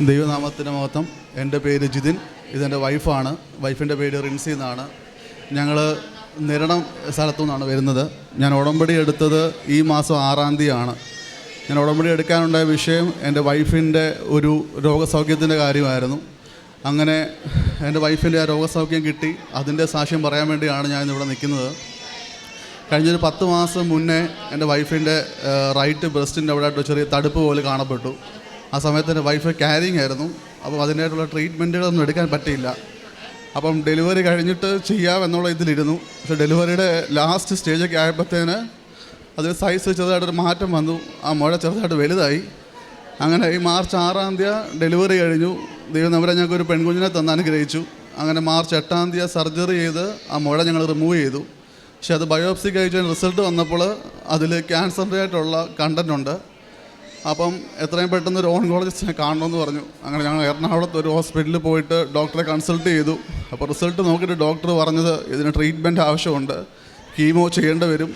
ദൈവനാമത്തിന് മഹത്വം. എൻ്റെ പേര് ജിതിൻ, ഇതെൻ്റെ വൈഫാണ്. വൈഫിൻ്റെ പേര് റിൻസി എന്നാണ്. ഞങ്ങൾ നിരണം സ്ഥലത്തു നിന്നാണ് വരുന്നത്. ഞാൻ ഉടമ്പടി എടുത്തത് ഈ മാസം 6-ാം തീയതിയാണ്. ഞാൻ ഉടമ്പടി എടുക്കാനുണ്ടായ വിഷയം എൻ്റെ വൈഫിൻ്റെ ഒരു രോഗസൗഖ്യത്തിൻ്റെ കാര്യമായിരുന്നു. അങ്ങനെ എൻ്റെ വൈഫിൻ്റെ ആ രോഗസൗഖ്യം കിട്ടി. അതിൻ്റെ സാക്ഷ്യം പറയാൻ വേണ്ടിയാണ് ഞാൻ ഇവിടെ നിൽക്കുന്നത്. കഴിഞ്ഞൊരു 10 മാസം മുന്നേ എൻ്റെ വൈഫിൻ്റെ റൈറ്റ് ബ്രസ്റ്റിൻ്റെ അവിടെ ചെറിയ തടുപ്പ് പോലെ കാണപ്പെട്ടു. ആ സമയത്ത് എൻ്റെ വൈഫ് ക്യാരിങ് ആയിരുന്നു. അപ്പോൾ അതിനായിട്ടുള്ള ട്രീറ്റ്മെൻറ്റുകളൊന്നും എടുക്കാൻ പറ്റിയില്ല. അപ്പം ഡെലിവറി കഴിഞ്ഞിട്ട് ചെയ്യാമെന്നുള്ള ഇതിലിരുന്നു. പക്ഷേ ഡെലിവറിയുടെ ലാസ്റ്റ് സ്റ്റേജൊക്കെ ആയപ്പോഴത്തേന് അതിൽ സൈസ് ചെറുതായിട്ടൊരു മാറ്റം വന്നു. ആ മുഴ ചെറുതായിട്ട് വലുതായി. അങ്ങനെ ഈ മാർച്ച് 6-ാം തീയതി ഡെലിവറി കഴിഞ്ഞു. ദൈവം നമ്മളെ ഞങ്ങൾക്കൊരു പെൺകുഞ്ഞിനെ തന്ന് അനുഗ്രഹിച്ചു. അങ്ങനെ മാർച്ച് 8-ാം തീയതി സർജറി ചെയ്ത് ആ മുഴ ഞങ്ങൾ റിമൂവ് ചെയ്തു. പക്ഷേ അത് ബയോപ്സി കഴിച്ച റിസൾട്ട് വന്നപ്പോൾ അതിൽ ക്യാൻസറിൻ്റെ ആയിട്ടുള്ള കണ്ടൻ്റ് ഉണ്ട്. അപ്പം എത്രയും പെട്ടെന്ന് ഒരു ഓൺകോളജിസ്റ്റിനെ കാണണമെന്ന് പറഞ്ഞു. അങ്ങനെ ഞങ്ങൾ എറണാകുളത്ത് ഒരു ഹോസ്പിറ്റലിൽ പോയിട്ട് ഡോക്ടറെ കൺസൾട്ട് ചെയ്തു. അപ്പോൾ റിസൾട്ട് നോക്കിയിട്ട് ഡോക്ടർ പറഞ്ഞത് ഇതിന് ട്രീറ്റ്മെൻറ്റ് ആവശ്യമുണ്ട്, കീമോ ചെയ്യേണ്ടി വരും.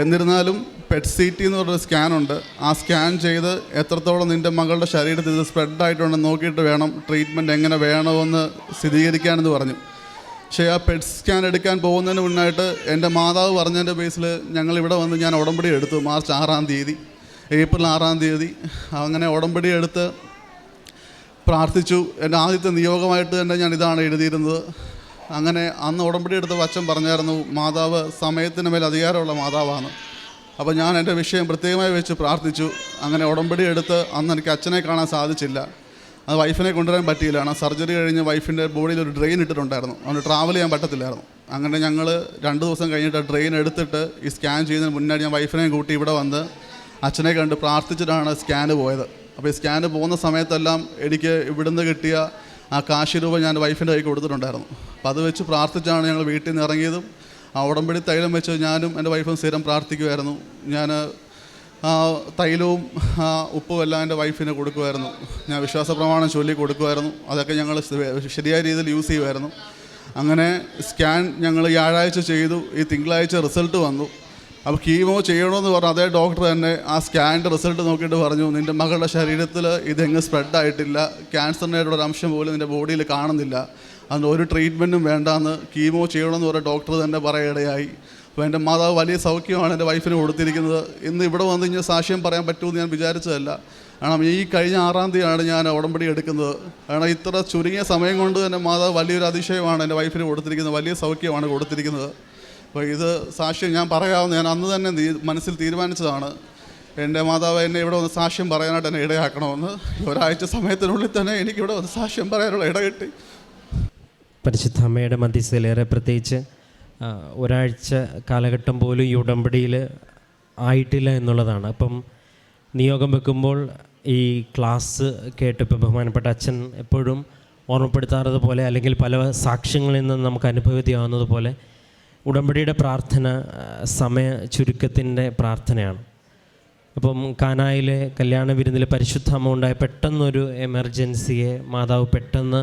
എന്നിരുന്നാലും PET-CT എന്ന് പറഞ്ഞൊരു സ്കാനുണ്ട്. ആ സ്കാൻ ചെയ്ത് എത്രത്തോളം നിൻ്റെ മകളുടെ ശരീരത്തിൽ ഇത് സ്പ്രെഡായിട്ടുണ്ടെന്ന് നോക്കിയിട്ട് വേണം ട്രീറ്റ്മെൻറ്റ് എങ്ങനെ വേണമെന്ന് സ്ഥിരീകരിക്കാനെന്ന് പറഞ്ഞു. പക്ഷേ ആ PET സ്കാൻ എടുക്കാൻ പോകുന്നതിന് മുന്നായിട്ട് എൻ്റെ മാതാവ് പറഞ്ഞതിൻ്റെ ബേസിൽ ഞങ്ങളിവിടെ വന്ന് ഞാൻ ഉടമ്പടി എടുത്തു. മാർച്ച് 6-ാം തീയതി, ഏപ്രിൽ 6-ാം തീയതി അങ്ങനെ ഉടമ്പടി എടുത്ത് പ്രാർത്ഥിച്ചു. എൻ്റെ ആദ്യത്തെ നിയോഗമായിട്ട് തന്നെ ഞാൻ ഇതാണ് എഴുതിയിരുന്നത്. അങ്ങനെ അന്ന് ഉടമ്പടി എടുത്ത അച്ഛൻ പറഞ്ഞായിരുന്നു, മാതാവ് സമയത്തിന് മേൽ അധികാരമുള്ള മാതാവാണ്. അപ്പോൾ ഞാൻ എൻ്റെ വിഷയം പ്രത്യേകമായി വെച്ച് പ്രാർത്ഥിച്ചു. അങ്ങനെ ഉടമ്പടി എടുത്ത് അന്ന് എനിക്ക് അച്ഛനെ കാണാൻ സാധിച്ചില്ല. അത് വൈഫിനെ കൊണ്ടുവരാൻ പറ്റിയില്ല. കാരണം സർജറി കഴിഞ്ഞ് വൈഫിൻ്റെ ബോഡിയിൽ ഒരു ഡ്രെയിൻ ഇട്ടിട്ടുണ്ടായിരുന്നു. അതുകൊണ്ട് ട്രാവൽ ചെയ്യാൻ പറ്റത്തില്ലായിരുന്നു. അങ്ങനെ ഞങ്ങൾ 2 ദിവസം കഴിഞ്ഞിട്ട് ഡ്രെയിൻ എടുത്തിട്ട് ഈ സ്കാൻ ചെയ്യുന്നതിന് മുന്നേ ഞാൻ വൈഫിനെ കൂട്ടി ഇവിടെ വന്ന് അച്ഛനെ കണ്ട് പ്രാർത്ഥിച്ചിട്ടാണ് സ്കാന് പോയത്. അപ്പോൾ ഈ സ്കാന് പോകുന്ന സമയത്തെല്ലാം എനിക്ക് ഇവിടുന്ന് കിട്ടിയ ആ കാശ് രൂപ ഞാൻ വൈഫിൻ്റെ കൈ കൊടുത്തിട്ടുണ്ടായിരുന്നു. അപ്പോൾ അത് വെച്ച് പ്രാർത്ഥിച്ചാണ് ഞങ്ങൾ വീട്ടിൽ നിന്ന് ഇറങ്ങിയതും. ആ ഉടമ്പടി തൈലം വെച്ച് ഞാനും എൻ്റെ വൈഫും സ്ഥിരം പ്രാർത്ഥിക്കുമായിരുന്നു. ഞാൻ തൈലവും ഉപ്പും എല്ലാം എൻ്റെ വൈഫിന് കൊടുക്കുമായിരുന്നു. ഞാൻ വിശ്വാസ പ്രമാണം ചൊല്ലി കൊടുക്കുമായിരുന്നു. അതൊക്കെ ഞങ്ങൾ ശരിയായ രീതിയിൽ യൂസ് ചെയ്യുമായിരുന്നു. അങ്ങനെ സ്കാൻ ഞങ്ങൾ വ്യാഴാഴ്ച ചെയ്തു. ഈ തിങ്കളാഴ്ച റിസൾട്ട് വന്നു. അപ്പോൾ കീമോ ചെയ്യണമെന്ന് പറഞ്ഞു അതേ ഡോക്ടർ തന്നെ ആ സ്കാനിൻ്റെ റിസൾട്ട് നോക്കിയിട്ട് പറഞ്ഞു, നിൻ്റെ മകളുടെ ശരീരത്തിൽ ഇതെങ്ങ് സ്പ്രെഡായിട്ടില്ല, ക്യാൻസറിനായിട്ടുള്ള ഒരു അംശം പോലും നിൻ്റെ ബോഡിയിൽ കാണുന്നില്ല, അതുകൊണ്ട് ഒരു ട്രീറ്റ്മെൻറ്റും വേണ്ടാന്ന് കീമോ ചെയ്യണമെന്ന് പറഞ്ഞ ഡോക്ടർ തന്നെ പറയിടയായി. അപ്പോൾ എൻ്റെ മാതാവ് വലിയ സൗഖ്യമാണ് എൻ്റെ വൈഫിന് കൊടുത്തിരിക്കുന്നത്. ഇന്ന് ഇവിടെ വന്ന് ഇങ്ങനെ സാക്ഷ്യം പറയാൻ പറ്റുമെന്ന് ഞാൻ വിചാരിച്ചതല്ല. കാരണം ഈ കഴിഞ്ഞ 6-ാം തീയതിയാണ് ഞാൻ ഉടമ്പടി എടുക്കുന്നത്. കാരണം ഇത്ര ചുരുങ്ങിയ സമയം കൊണ്ട് തന്നെ മാതാവ് വലിയൊരു അതിശയമാണ് എൻ്റെ വൈഫിന് കൊടുത്തിരിക്കുന്നത്, വലിയ സൗഖ്യമാണ് കൊടുത്തിരിക്കുന്നത്. അപ്പോൾ ഇത് സാക്ഷ്യം ഞാൻ പറയാവുന്ന ഞാൻ അന്ന് തന്നെ മനസ്സിൽ തീരുമാനിച്ചതാണ്. എൻ്റെ മാതാവ് എന്നെ ഇവിടെ വന്ന് സാക്ഷ്യം പറയാനായിട്ട് എന്നെ ഇടയാക്കണമെന്ന്. ഒരാഴ്ച സമയത്തിനുള്ളിൽ തന്നെ എനിക്കിവിടെ വന്ന് സാക്ഷ്യം പറയാനുള്ള ഇട കിട്ടി. പരിശുദ്ധ അമ്മയുടെ മധ്യസ്ഥയിലേറെ പ്രത്യേകിച്ച് ഒരാഴ്ച കാലഘട്ടം പോലും ഈ ഉടമ്പടിയിൽ ആയിട്ടില്ല എന്നുള്ളതാണ്. അപ്പം നിയോഗം വെക്കുമ്പോൾ ഈ ക്ലാസ് കേട്ടിപ്പോൾ ബഹുമാനപ്പെട്ട അച്ഛൻ എപ്പോഴും ഓർമ്മപ്പെടുത്താറത് പോലെ, അല്ലെങ്കിൽ പല സാക്ഷ്യങ്ങളിൽ നിന്ന് നമുക്ക് അനുഭവത്തിയാവുന്നത് പോലെ, ഉടമ്പടിയുടെ പ്രാർത്ഥന സമയ ചുരുക്കത്തിൻ്റെ പ്രാർത്ഥനയാണ്. അപ്പം കാനായിലെ കല്യാണ വിരുന്നിൽ പരിശുദ്ധ അമ്മ ഉണ്ടായ പെട്ടെന്നൊരു എമർജൻസിയെ മാതാവ് പെട്ടെന്ന്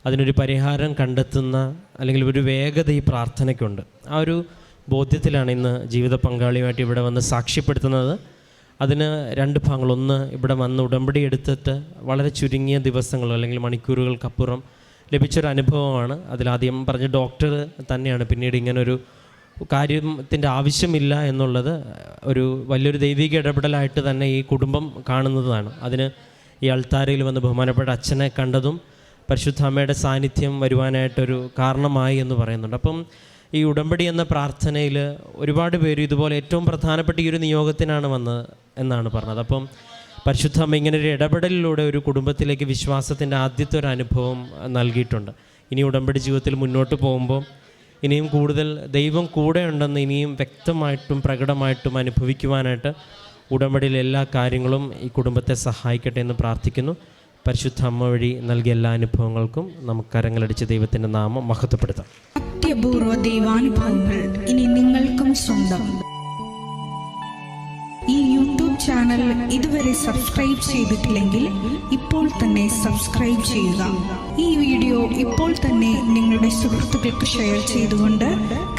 അതിനൊരു പരിഹാരം കണ്ടെത്തുന്ന, അല്ലെങ്കിൽ ഒരു വേഗത ഈ പ്രാർത്ഥനയ്ക്കുണ്ട്. ആ ഒരു ബോധ്യത്തിലാണ് ഇന്ന് ജീവിത പങ്കാളിയുമായിട്ട് ഇവിടെ വന്ന് സാക്ഷ്യപ്പെടുത്തുന്നത്. അതിന് 2 ഭാഗങ്ങൾ. ഒന്ന്, ഇവിടെ വന്ന് ഉടമ്പടി എടുത്തിട്ട് വളരെ ചുരുങ്ങിയ ദിവസങ്ങളോ അല്ലെങ്കിൽ മണിക്കൂറുകൾക്കപ്പുറം ലഭിച്ചൊരു അനുഭവമാണ്. അതിലാദ്യം പറഞ്ഞ ഡോക്ടർ തന്നെയാണ് പിന്നീട് ഇങ്ങനൊരു കാര്യത്തിൻ്റെ ആവശ്യമില്ല എന്നുള്ളത് ഒരു വലിയൊരു ദൈവിക ഇടപെടലായിട്ട് തന്നെ ഈ കുടുംബം കാണുന്നതാണ്. അതിന് ഈ അൾത്താരയിൽ വന്ന് ബഹുമാനപ്പെട്ട അച്ഛനെ കണ്ടതും പരിശുദ്ധ അമ്മയുടെ സാന്നിധ്യം വരുവാനായിട്ടൊരു കാരണമായി എന്ന് പറയുന്നുണ്ട്. അപ്പം ഈ ഉടമ്പടി എന്ന പ്രാർത്ഥനയിൽ ഒരുപാട് പേര് ഇതുപോലെ ഏറ്റവും പ്രധാനപ്പെട്ട ഈ ഒരു നിയോഗത്തിനാണ് വന്നത് എന്നാണ് പറഞ്ഞത്. അപ്പം പരിശുദ്ധ അമ്മ ഇങ്ങനൊരു ഇടപെടലിലൂടെ ഒരു കുടുംബത്തിലേക്ക് വിശ്വാസത്തിൻ്റെ ആദ്യത്തെ ഒരു അനുഭവം നൽകിയിട്ടുണ്ട്. ഇനി ഉടമ്പടി ജീവിതത്തിൽ മുന്നോട്ട് പോകുമ്പോൾ ഇനിയും കൂടുതൽ ദൈവം കൂടെ ഉണ്ടെന്ന് ഇനിയും വ്യക്തമായിട്ടും പ്രകടമായിട്ടും അനുഭവിക്കുവാനായിട്ട് ഉടമ്പടിയിലെ എല്ലാ കാര്യങ്ങളും ഈ കുടുംബത്തെ സഹായിക്കട്ടെ എന്ന് പ്രാർത്ഥിക്കുന്നു. പരിശുദ്ധ അമ്മ വഴി നൽകിയ എല്ലാ അനുഭവങ്ങൾക്കും നമുക്ക് കരങ്ങളടിച്ച് ദൈവത്തിൻ്റെ നാമം മഹത്വപ്പെടുത്താം. അത്യപൂർവ ദൈവാനുഭവങ്ങൾ ഇനി നിങ്ങൾക്കും സ്വന്തം. ഈ യൂട്യൂബ് ചാനൽ ഇതുവരെ സബ്സ്ക്രൈബ് ചെയ്തിട്ടില്ലെങ്കിൽ ഇപ്പോൾ തന്നെ സബ്സ്ക്രൈബ് ചെയ്യുക. ഈ വീഡിയോ ഇപ്പോൾ തന്നെ നിങ്ങളുടെ സുഹൃത്തുക്കൾക്ക് ഷെയർ ചെയ്തുകൊണ്ട്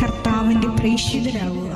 കർത്താവിൻ്റെ പ്രേക്ഷിതരാകുക.